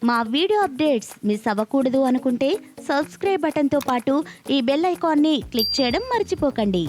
మా video updates miss అవ్వకూడదు అనుకుంటే సబ్స్క్రైబ్ బటన్తో పాటు ఈ బెల్ ఐకాన్ని క్లిక్ చేయడం మర్చిపోకండి.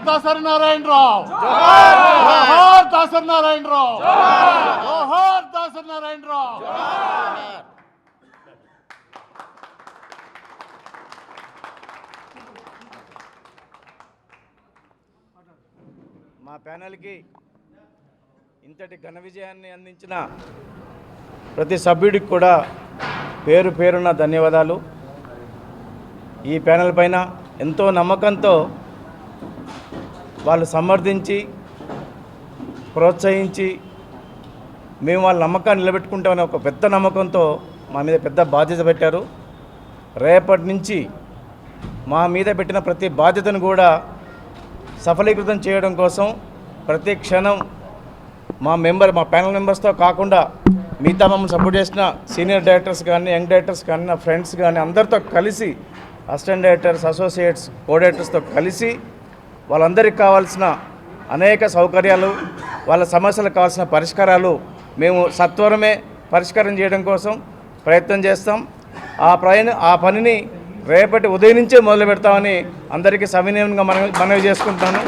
दासरी नारायण राव जोहार दासरी नारायण राव जोहार दासरी नारायण राव మా ప్యానెల్ కి ఇంతటి ఘన విజయాన్ని అందించిన ప్రతి సభ్యుడికి కూడా పేరు పేరున ధన్యవాదాలు. ఈ ప్యానెల్ పైన ఎంతో నమ్మకంతో వాళ్ళు సమర్థించి ప్రోత్సహించి మేము వాళ్ళ నమ్మకాన్ని నిలబెట్టుకుంటామని ఒక పెద్ద నమ్మకంతో మా మీద పెద్ద బాధ్యత పెట్టారు. రేపటి నుంచి మా మీద పెట్టిన ప్రతి బాధ్యతను కూడా సఫలీకృతం చేయడం కోసం ప్రతి క్షణం మా ప్యానెల్ మెంబర్స్తో కాకుండా మిగతా మమ్మల్ని సపోర్ట్ చేసిన సీనియర్ డైరెక్టర్స్ కానీ యంగ్ డైరెక్టర్స్ కానీ నా ఫ్రెండ్స్ కానీ అందరితో కలిసి అసిస్టెంట్ డైరెక్టర్స్ అసోసియేట్స్ కోడైరెక్టర్స్తో కలిసి వాళ్ళందరికీ కావాల్సిన అనేక సౌకర్యాలు వాళ్ళ సమస్యలకు కావాల్సిన పరిష్కారాలు మేము సత్వరమే పరిష్కారం చేయడం కోసం ప్రయత్నం చేస్తాం. ఆ పనిని రేపటి ఉదయం నుంచే మొదలు పెడతామని అందరికీ సవినయంగా మనవి చేసుకుంటాను.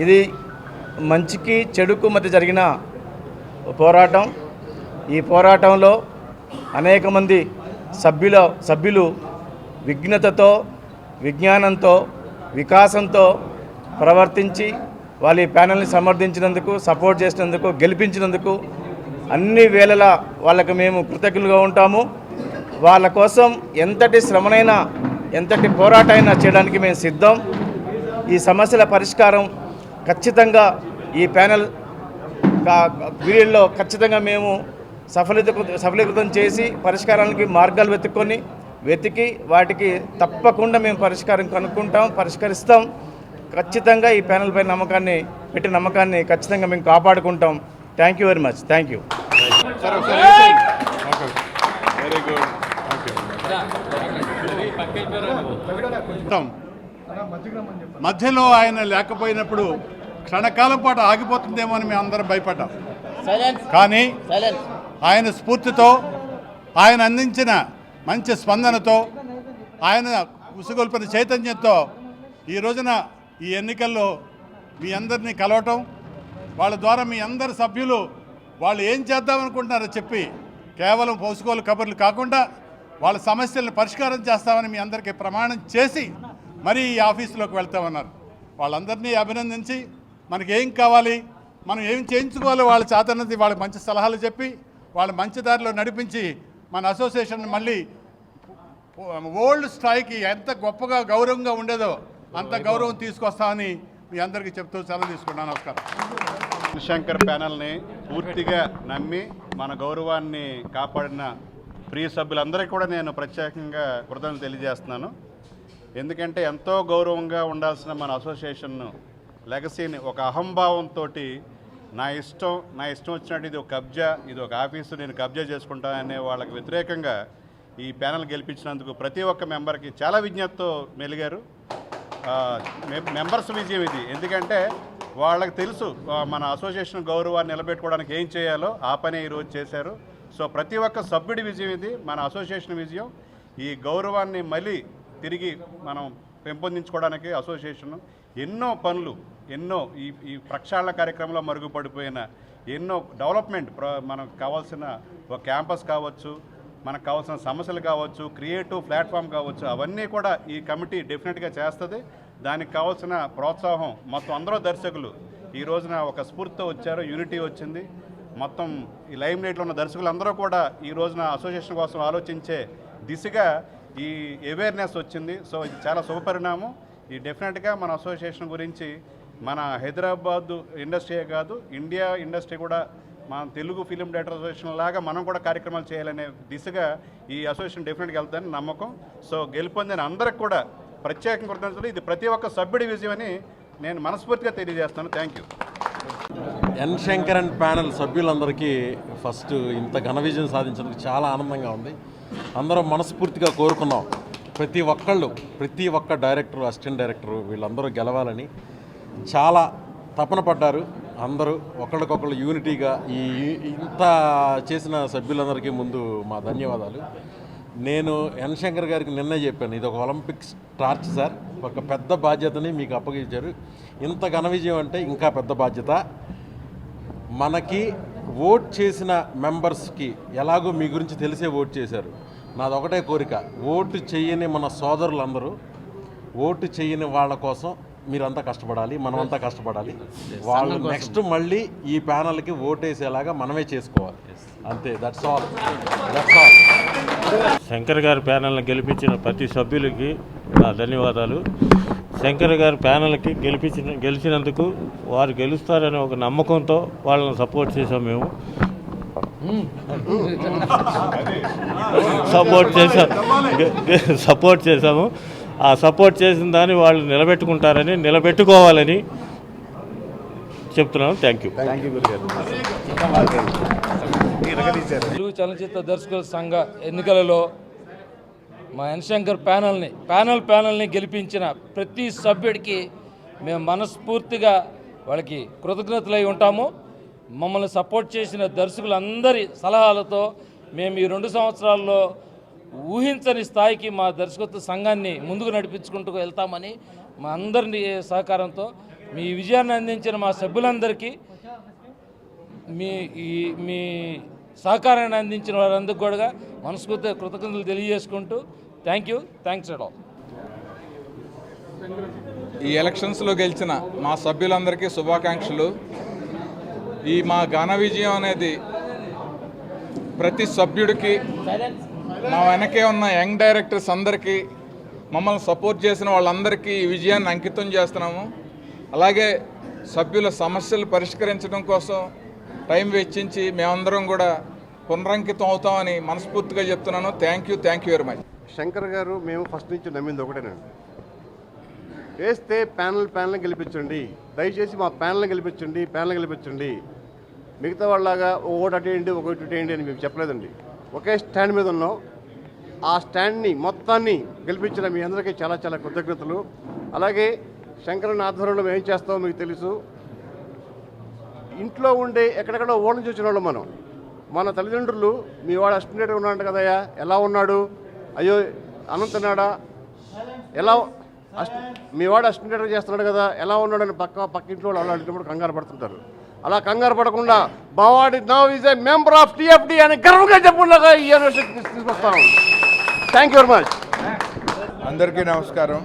ఇది మంచికి చెడుకు మధ్య జరిగిన పోరాటం. ఈ పోరాటంలో అనేక మంది సభ్యులు విజ్ఞతతో విజ్ఞానంతో వికాసంతో ప్రవర్తించి వాళ్ళ ఈ ప్యానెల్ని సమర్థించినందుకు సపోర్ట్ చేసినందుకు గెలిపించినందుకు అన్ని వేళలా వాళ్ళకి మేము కృతజ్ఞులుగా ఉంటాము. వాళ్ళ కోసం ఎంతటి శ్రమనైనా ఎంతటి పోరాటమైనా చేయడానికి మేము సిద్ధం. ఈ సమస్యల పరిష్కారం ఖచ్చితంగా ఈ ప్యానెల్ పీరియడ్లో ఖచ్చితంగా మేము సఫలీకృతం చేసి పరిష్కారానికి మార్గాలు వెతికి వాటికి తప్పకుండా మేము పరిష్కారం కనుక్కుంటాం, పరిష్కరిస్తాం. ఖచ్చితంగా ఈ ప్యానెల్ పై పెట్టిన నమ్మకాన్ని ఖచ్చితంగా మేము కాపాడుకుంటాం. Thank you very much. Thank you. Very good. మధ్యలో ఆయన లేకపోయినప్పుడు క్షణకాలం పాటు ఆగిపోతుందేమో అని మేము అందరం భయపడ్డాం. కానీ ఆయన స్ఫూర్తితో ఆయన అందించిన మంచి స్పందనతో ఆయన ఉసుగొల్పిన చైతన్యంతో ఈ రోజున ఈ ఎన్నికల్లో మీ అందరినీ కలవటం, వాళ్ళ ద్వారా మీ అందరి సభ్యులు వాళ్ళు ఏం చేద్దామనుకుంటున్నారో చెప్పి కేవలం పోసుకోలు కబుర్లు కాకుండా వాళ్ళ సమస్యలను పరిష్కారం చేస్తామని మీ అందరికీ ప్రమాణం చేసి మరీ ఈ ఆఫీసులోకి వెళ్తామన్నారు. వాళ్ళందరినీ అభినందించి మనకి ఏం కావాలి, మనం ఏం చేయించుకోవాలో వాళ్ళ చేతనది వాళ్ళకి మంచి సలహాలు చెప్పి వాళ్ళ మంచి దారిలో నడిపించి మన అసోసియేషన్ మళ్ళీ ఓల్డ్ స్థాయికి ఎంత గొప్పగా గౌరవంగా ఉండేదో అంత గౌరవం తీసుకొస్తామని మీ అందరికీ చెప్తూ సెలవు తీసుకున్నాను. నమస్కారం. శంకర్ ప్యానల్ని పూర్తిగా నమ్మి మన గౌరవాన్ని కాపాడిన ప్రియ సభ్యులందరికీ కూడా నేను ప్రత్యేకంగా కృతజ్ఞతలు తెలియజేస్తున్నాను. ఎందుకంటే ఎంతో గౌరవంగా ఉండాల్సిన మన అసోసియేషన్ లెగసీని ఒక అహంభావంతో నా ఇష్టం వచ్చినట్టు ఇది ఒక కబ్జా, ఇది ఒక ఆఫీసు, నేను కబ్జా చేసుకుంటాననే వాళ్ళకి వ్యతిరేకంగా ఈ ప్యానల్ గెలిపించినందుకు ప్రతి ఒక్క మెంబర్కి చాలా విజ్ఞతతో మెలిగారు. మెంబర్స్ విజయం ఇది. ఎందుకంటే వాళ్ళకి తెలుసు మన అసోసియేషన్ గౌరవాన్ని నిలబెట్టుకోవడానికి ఏం చేయాలో, ఆ పని ఈరోజు చేశారు. సో ప్రతి ఒక్క సభ్యుడి విజయం ఇది, మన అసోసియేషన్ విజయం. ఈ గౌరవాన్ని మళ్ళీ తిరిగి మనం పెంపొందించుకోవడానికి అసోసియేషన్ ఎన్నో పనులు, ఎన్నో ఈ ప్రక్షాళన కార్యక్రమంలో మరుగుపడిపోయిన ఎన్నో డెవలప్మెంట్, మనకు కావాల్సిన ఒక క్యాంపస్ కావచ్చు, మనకు కావాల్సిన సమస్యలు కావచ్చు, క్రియేటివ్ ప్లాట్ఫామ్ కావచ్చు, అవన్నీ కూడా ఈ కమిటీ డెఫినెట్గా చేస్తుంది. దానికి కావాల్సిన ప్రోత్సాహం మొత్తం అందరూ దర్శకులు ఈ రోజున ఒక స్ఫూర్తితో వచ్చారు, యూనిటీ వచ్చింది. మొత్తం ఈ లైమ్ లైట్లో ఉన్న దర్శకులందరూ కూడా ఈ రోజున అసోసియేషన్ కోసం ఆలోచించే దిశగా ఈ అవేర్నెస్ వచ్చింది. సో ఇది చాలా శుభపరిణామం. ఈ డెఫినెట్గా మన అసోసియేషన్ గురించి మన హైదరాబాద్ ఇండస్ట్రీయే కాదు, ఇండియా ఇండస్ట్రీ కూడా మన తెలుగు ఫిలిం డైరెక్టర్ అసోసియేషన్ లాగా మనం కూడా కార్యక్రమాలు చేయాలనే దిశగా ఈ అసోసియేషన్ డెఫినెట్గా వెళ్తానని నమ్మకం. సో గెలుపొందిన అందరికి కూడా ప్రత్యేకంగా కృతజ్ఞతలు. ఇది ప్రతి ఒక్క సభ్యుడి విజయం అని నేను మనస్ఫూర్తిగా తెలియజేస్తాను. Thank you. N Shankar and panel సభ్యులందరికీ ఫస్ట్ ఇంత ఘన విజయం సాధించడానికి చాలా ఆనందంగా ఉంది. అందరం మనస్ఫూర్తిగా కోరుకున్నాం, ప్రతి ఒక్క డైరెక్టర్, అసిస్టెంట్ డైరెక్టర్ వీళ్ళందరూ గెలవాలని చాలా తపన పడ్డారు. అందరూ ఒకళ్ళకొకళ్ళు యూనిటీగా ఇంత చేసిన సభ్యులందరికీ ముందు మా ధన్యవాదాలు. నేను ఎన్ శంకర్ గారికి నిన్నే చెప్పాను, ఇది ఒక ఒలింపిక్స్ టార్చ్ సార్, ఒక పెద్ద బాధ్యతని మీకు అప్పగించారు. ఇంత ఘన విజయం అంటే ఇంకా పెద్ద బాధ్యత. మనకి ఓట్ చేసిన మెంబర్స్కి ఎలాగో మీ గురించి తెలిసే ఓట్ చేశారు. నాదొకటే కోరిక, ఓటు చేయని మన సోదరులందరూ ఓటు చేయని వాళ్ళ కోసం మీరంతా కష్టపడాలి, మనమంతా కష్టపడాలి. వాళ్ళు నెక్స్ట్ మళ్ళీ ఈ ప్యానల్కి ఓటేసేలాగా మనమే చేసుకోవాలి. అంతే, దట్స్ ఆల్. శంకర్ గారి ప్యానల్ని గెలిపించిన ప్రతి సభ్యులకి నా ధన్యవాదాలు. శంకర్ గారి ప్యానల్కి గెలిచినందుకు వారు గెలుస్తారనే ఒక నమ్మకంతో వాళ్ళని సపోర్ట్ చేసాం. మేము సపోర్ట్ చేసాము. ఆ సపోర్ట్ చేసిన దాన్ని వాళ్ళు నిలబెట్టుకోవాలని చెప్తున్నాను. Thank you. తెలుగు చలనచిత్ర దర్శకుల సంఘ ఎన్నికలలో మా ఎన్ శంకర్ ప్యానల్ని గెలిపించిన ప్రతి సభ్యుడికి మేము మనస్ఫూర్తిగా వాళ్ళకి కృతజ్ఞతలై ఉంటాము. మమ్మల్ని సపోర్ట్ చేసిన దర్శకులందరి సలహాలతో మేము ఈ 2 సంవత్సరాల్లో ఊహించని స్థాయికి మా దర్శకత్వ సంఘాన్ని ముందుకు నడిపించుకుంటూ వెళ్తామని మా అందరి సహకారంతో మీ విజయాన్ని అందించిన మా సభ్యులందరికీ మీ సహకారాన్ని అందించిన వారందరికీ కూడా మనస్ఫూర్తిగా కృతజ్ఞతలు తెలియజేసుకుంటూ థ్యాంక్స్ అట్ ఆల్. ఈ ఎలక్షన్స్లో గెలిచిన మా సభ్యులందరికీ శుభాకాంక్షలు. ఈ మా ఘన విజయం అనేది ప్రతి సభ్యుడికి, మా వెనకే ఉన్న యంగ్ డైరెక్టర్స్ అందరికీ, మమ్మల్ని సపోర్ట్ చేసిన వాళ్ళందరికీ ఈ విజయాన్ని అంకితం చేస్తున్నాము. అలాగే సభ్యుల సమస్యలు పరిష్కరించడం కోసం టైం వెచ్చించి మేమందరం కూడా పునరంకితం అవుతామని మనస్ఫూర్తిగా చెప్తున్నాను. Thank you very much. Shankar గారు మేము ఫస్ట్ నుంచి నమ్మింది ఒకటేనండి, వేస్తే ప్యానల్ గెలిపించండి, దయచేసి మా ప్యానల్ గెలిపించండి, మిగతా వాళ్ళలాగా ఒకటి అటేయండి ఒకటి ఇటేయండి అని మేము చెప్పలేదండి. ఒకే స్టాండ్ మీద ఉన్నాం. ఆ స్టాండ్ని మొత్తాన్ని గెలిపించిన మీ అందరికీ చాలా చాలా కృతజ్ఞతలు. అలాగే శంకరన్ ఆధ్వర్యంలో మేము ఏం చేస్తామో మీకు తెలుసు. ఇంట్లో ఉండే ఎక్కడెక్కడో ఓళ్ళని చూసిన వాళ్ళు మన తల్లిదండ్రులు, మీ వాడు అసిస్టెంట్ ఉన్నాడు కదయ్యా, ఎలా ఉన్నాడు, అయ్యో అన్నం తిన్నాడా, ఎలా మీ వాడు అసిస్టెంట్ చేస్తున్నాడు కదా, ఎలా ఉన్నాడని పక్కింట్లో వాళ్ళు అడిగినప్పుడు కంగారు పడుతుంటారు. అలా కంగారు పడకుండా బావాడి now is a member of TFD అని గర్వంగా చెప్పుకుండగా ఈ యూనివర్సిటీ తీసుకొస్తాం. Thank you very much. అందరికీ నమస్కారం.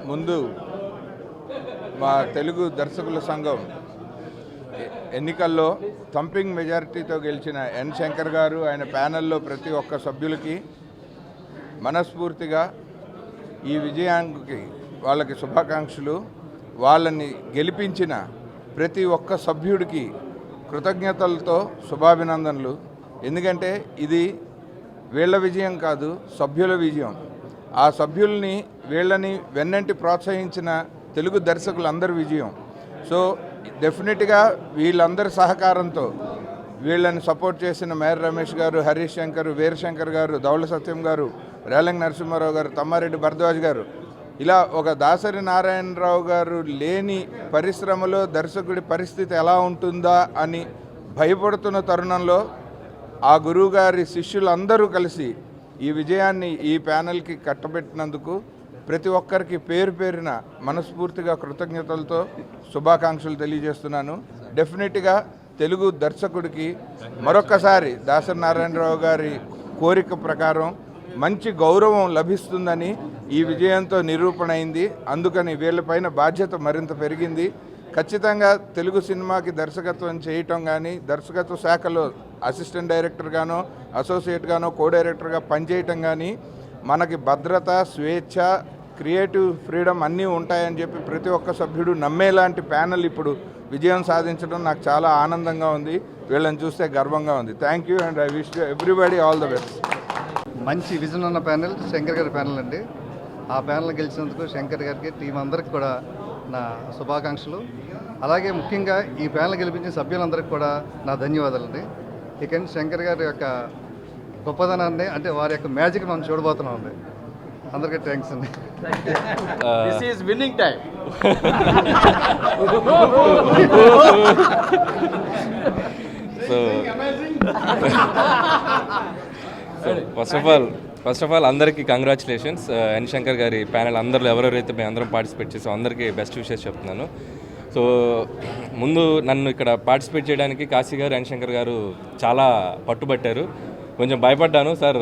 ముందు మా తెలుగు దర్శకుల సంఘం ఎన్నికల్లో థంపింగ్ మెజారిటీతో గెలిచిన ఎన్ శంకర్ గారు, ఆయన ప్యానెల్లో ప్రతి ఒక్క సభ్యులకి మనస్ఫూర్తిగా ఈ విజయానికి వాళ్ళకి శుభాకాంక్షలు. వాళ్ళని గెలిపించిన ప్రతి ఒక్క సభ్యుడికి కృతజ్ఞతలతో శుభాభినందనలు. ఎందుకంటే ఇది వీళ్ళ విజయం కాదు, సభ్యుల విజయం. ఆ సభ్యుల్ని వీళ్ళని వెన్నంటి ప్రోత్సహించిన తెలుగు దర్శకులందరి విజయం. సో డెఫినెట్గా వీళ్ళందరి సహకారంతో వీళ్ళని సపోర్ట్ చేసిన మేయర్ రమేష్ గారు, హరీష్ శంకర్, వీరశంకర్ గారు, దౌళ సత్యం గారు, రేలంగి నరసింహారావు గారు, తమ్మారెడ్డి భరద్వాజ్ గారు, ఇలా ఒక దాసరి నారాయణరావు గారు లేని పరిశ్రమలో దర్శకుడి పరిస్థితి ఎలా ఉంటుందా అని భయపడుతున్న తరుణంలో ఆ గురువుగారి శిష్యులందరూ కలిసి ఈ విజయాన్ని ఈ ప్యానెల్కి కట్టబెట్టినందుకు ప్రతి ఒక్కరికి పేరు పేరున మనస్ఫూర్తిగా కృతజ్ఞతలతో శుభాకాంక్షలు తెలియజేస్తున్నాను. డెఫినెట్గా తెలుగు దర్శకుడికి మరొక్కసారి దాసరి నారాయణరావు గారి కోరిక ప్రకారం మంచి గౌరవం లభిస్తుందని ఈ విజయంతో నిరూపణ అయింది. అందుకని వీళ్ళపైన బాధ్యత మరింత పెరిగింది. ఖచ్చితంగా తెలుగు సినిమాకి దర్శకత్వం చేయటం కానీ, దర్శకత్వ శాఖలో అసిస్టెంట్ డైరెక్టర్గానో, అసోసియేట్గానో, కో డైరెక్టర్గా పనిచేయటం కానీ మనకి భద్రత, స్వేచ్ఛ, క్రియేటివ్ ఫ్రీడమ్ అన్నీ ఉంటాయని చెప్పి ప్రతి ఒక్క సభ్యుడు నమ్మేలాంటి ప్యానెల్ ఇప్పుడు విజయం సాధించడం నాకు చాలా ఆనందంగా ఉంది. వీళ్ళని చూస్తే గర్వంగా ఉంది. Thank you and I wish everybody all the best. మంచి విజన్ ఉన్న ప్యానెల్ శంకర్ గారి ప్యానెల్ అండి. ఆ ప్యానెల్ గెలిచినందుకు శంకర్ గారికి, టీం అందరికి కూడా నా శుభాకాంక్షలు. అలాగే ముఖ్యంగా ఈ ప్యానెల్ గెలిపించిన సభ్యులందరికీ కూడా నా ధన్యవాదాలండి. ఇక శంకర్ గారి యొక్క గొప్పదనాన్ని, అంటే వారి యొక్క మ్యాజిక్ మనం చూడబోతున్నాం అండి. అందరికీ థ్యాంక్స్ అండి. This is winnowing time. So first of all అందరికీ కంగ్రాచులేషన్స్. ఎన్ శంకర్ గారి ప్యానెల్ అందరిలో ఎవరెవరైతే మేము అందరం పార్టిసిపేట్ చేసాం అందరికీ బెస్ట్ విషెస్ చెప్తున్నాను. సో ముందు నన్ను ఇక్కడ పార్టిసిపేట్ చేయడానికి కాశీ గారు, ఎన్ శంకర్ గారు చాలా పట్టుబట్టారు. కొంచెం భయపడ్డాను, సార్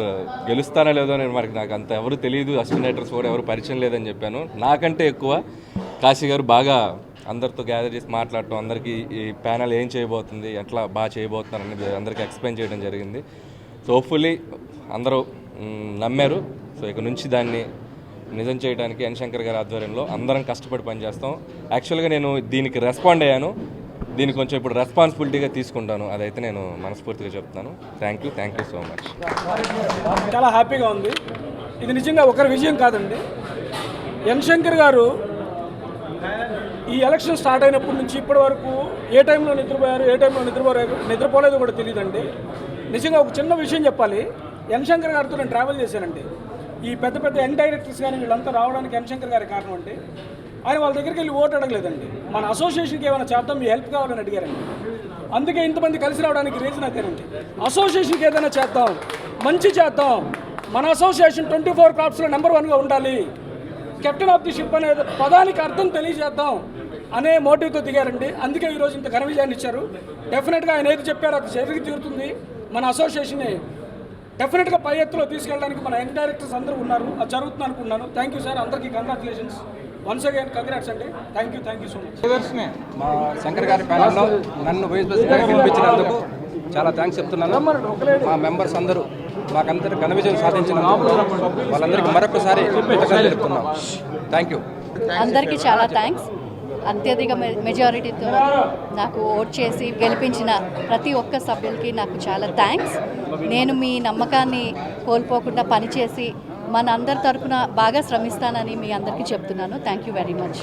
గెలుస్తానో లేదో నేను, నాకు అంత ఎవరు తెలియదు, అసిస్టెంట్ డైరెక్టర్స్ కూడా ఎవరు పరిచయం లేదని చెప్పాను. నాకంటే ఎక్కువ కాశీ గారు బాగా అందరితో గ్యాదర్ చేసి మాట్లాడటం, అందరికీ ఈ ప్యానెల్ ఏం చేయబోతుంది, ఎట్లా బాగా చేయబోతున్నారు అనేది అందరికీ ఎక్స్ప్లెయిన్ చేయడం జరిగింది. సో హోప్ఫుల్లీ అందరూ నమ్మారు. సో ఇక నుంచి దాన్ని నిజం చేయడానికి ఎన్ శంకర్ గారి ఆధ్వర్యంలో అందరం కష్టపడి పనిచేస్తాం. యాక్చువల్గా నేను దీనికి రెస్పాండ్ అయ్యాను, దీన్ని కొంచెం ఇప్పుడు రెస్పాన్సిబిలిటీగా తీసుకుంటాను, అదైతే నేను మనస్ఫూర్తిగా చెప్తున్నాను. Thank you so much. చాలా హ్యాపీగా ఉంది. ఇది నిజంగా ఒకరి విజయం కాదండి. ఎన్ శంకర్ గారు ఈ ఎలక్షన్ స్టార్ట్ అయినప్పటి నుంచి ఇప్పటి వరకు ఏ టైంలో నిద్రపోయారు, ఏ టైంలో నిద్రపోలేదు కూడా తెలియదండి. నిజంగా ఒక చిన్న విషయం చెప్పాలి, ఎన్ శంకర్ గారితో నేను ట్రావెల్ చేశానండి. ఈ పెద్ద పెద్ద యంగ్ డైరెక్టర్స్ కానీ వీళ్ళంతా రావడానికి ఎన్ శంకర్ గారి కారణం అండి. ఆయన వాళ్ళ దగ్గరికి వెళ్ళి ఓటు అడగలేదండి, మన అసోసియేషన్కి ఏమైనా చేద్దాం, మీ హెల్ప్ కావాలని అడిగారండి. అందుకే ఇంతమంది కలిసి రావడానికి రీజన్ అదేనండి. అసోసియేషన్కి ఏదైనా చేద్దాం, మంచి చేద్దాం, మన అసోసియేషన్ 24 క్రాప్స్లో నెంబర్ 1గా ఉండాలి, కెప్టెన్ ఆఫ్ ది షిప్ అనే పదానికి అర్థం తెలియజేద్దాం అనే మోటివ్తో దిగారండి. అందుకే ఈరోజు ఇంత ఘన విజయాన్ని ఇచ్చారు. డెఫినెట్గా ఆయన ఏది చెప్పారో అది జరిగి తీరుతుంది. మన అసోసియేషన్ని డెఫినెట్గా పై ఎత్తులో తీసుకెళ్ళడానికి మన యంగ్ డైరెక్టర్స్ అందరూ ఉన్నారు, అది జరుగుతుంది అనుకున్నాను. థ్యాంక్ యూ సార్, అందరికీ కంగ్రాచులేషన్స్, వన్స్ అగైన్ కంగ్రాట్స్ అండి. Thank you so much. మా శంకర్ గారి ప్యానెల్లో నన్ను వైస్ ప్రెసిడెంట్గా గెలిపించినందుకు చాలా థ్యాంక్స్ చెప్తున్నాను. మా మెంబర్స్ అందరూ మాకందరూ ఘన విజయం సాధించినందుకు వాళ్ళందరికీ మరొకసారి చెప్తున్నాం. Thank you. అందరికీ చాలా థ్యాంక్స్. అత్యధిక మెజారిటీతో నాకు ఓట్ చేసి గెలిపించిన ప్రతి ఒక్క సభ్యులకి నాకు చాలా థ్యాంక్స్. నేను మీ నమ్మకాన్ని కోల్పోకుండా పనిచేసి మన అందరి తరఫున బాగా శ్రమిస్తానని మీ అందరికీ చెప్తున్నాను. Thank you very much.